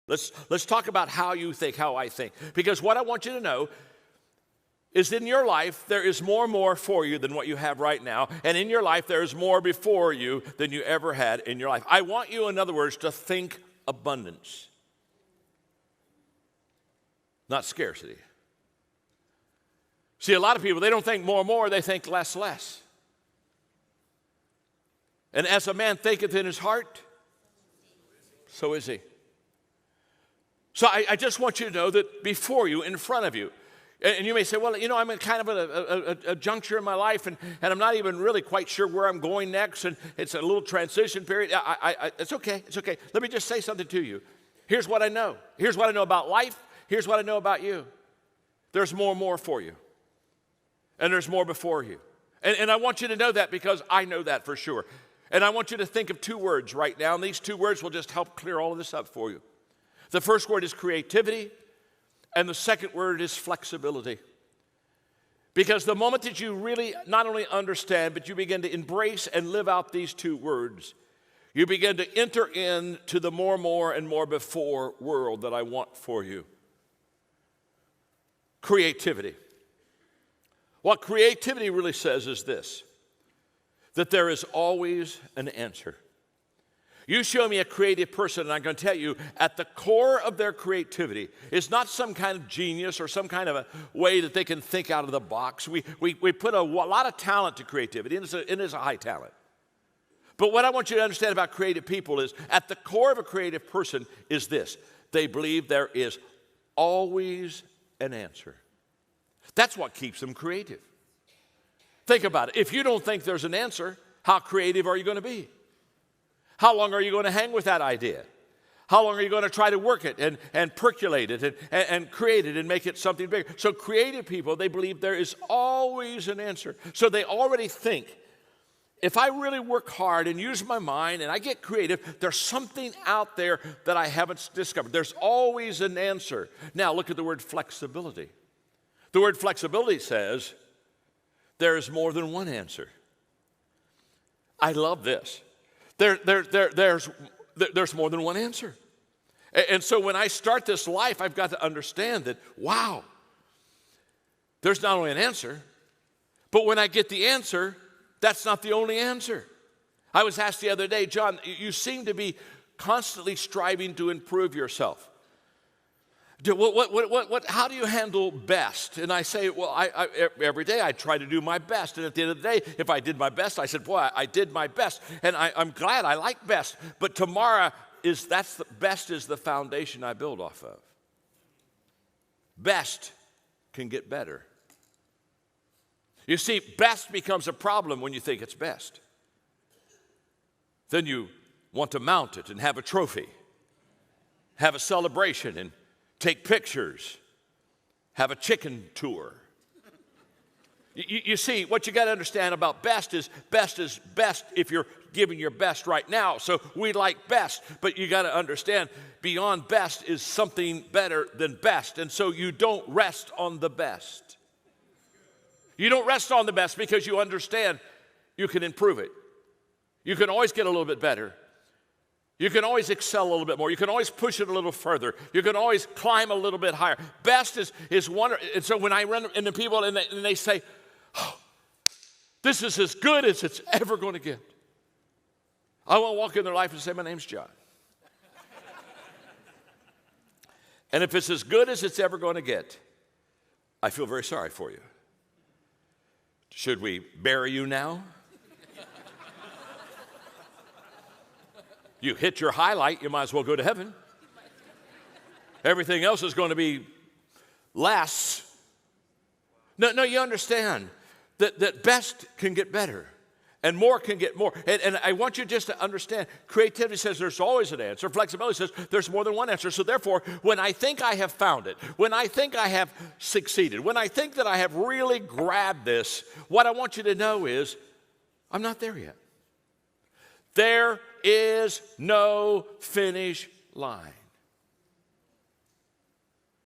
Let's talk about how you think, how I think. Because what I want you to know is in your life, there is more and more for you than what you have right now. And in your life, there is more before you than you ever had in your life. I want you, in other words, to think abundance, not scarcity. See, a lot of people, they don't think more and more, they think less, less. And as a man thinketh in his heart, so is he. So I just want you to know that before you, in front of you, and you may say, well, I'm in kind of a juncture in my life, and I'm not even really quite sure where I'm going next, and it's a little transition period. It's okay, it's okay. Let me just say something to you. Here's what I know. Here's what I know about life. Here's what I know about you. There's more and more for you, and there's more before you. And I want you to know that because I know that for sure. And I want you to think of two words right now, and these two words will just help clear all of this up for you. The first word is creativity, and the second word is flexibility. Because the moment that you really not only understand, but you begin to embrace and live out these two words, you begin to enter into the more and more before world that I want for you. Creativity. What creativity really says is this, that there is always an answer. You show me a creative person, and I'm going to tell you, at the core of their creativity is not some kind of genius or some kind of a way that they can think out of the box. We put a lot of talent to creativity, and it is a high talent. But what I want you to understand about creative people is, at the core of a creative person is this. They believe there is always an answer. That's what keeps them creative. Think about it. If you don't think there's an answer, how creative are you going to be? How long are you going to hang with that idea? How long are you going to try to work it and percolate it and create it and make it something bigger? So creative people, they believe there is always an answer. So they already think, if I really work hard and use my mind and I get creative, there's something out there that I haven't discovered. There's always an answer. Now look at the word flexibility. The word flexibility says there is more than one answer. I love this. There's more than one answer. And so when I start this life, I've got to understand that, wow, there's not only an answer, but when I get the answer, that's not the only answer. I was asked the other day, John, you seem to be constantly striving to improve yourself. How do you handle best? And I say, well, every day I try to do my best. And at the end of the day, if I did my best, I said, boy, I did my best. And I'm glad I like best. But tomorrow, best is the foundation I build off of. Best can get better. You see, best becomes a problem when you think it's best. Then you want to mount it and have a trophy, have a celebration, and take pictures, have a chicken tour. You see, what you got to understand about best is best if you're giving your best right now. So we like best, but you got to understand beyond best is something better than best. And so you don't rest on the best. You don't rest on the best because you understand you can improve it. You can always get a little bit better. You can always excel a little bit more. You can always push it a little further. You can always climb a little bit higher. Best is wonderful. And so when I run into people and they say, oh, this is as good as it's ever going to get, I want to walk in their life and say, my name's John. And if it's as good as it's ever going to get, I feel very sorry for you. Should we bury you now? You hit your highlight, you might as well go to heaven. Everything else is going to be less. No, you understand that best can get better and more can get more. And I want you just to understand, creativity says there's always an answer. Flexibility says there's more than one answer. So therefore, when I think I have found it, when I think I have succeeded, when I think that I have really grabbed this, what I want you to know is I'm not there yet. There is no finish line.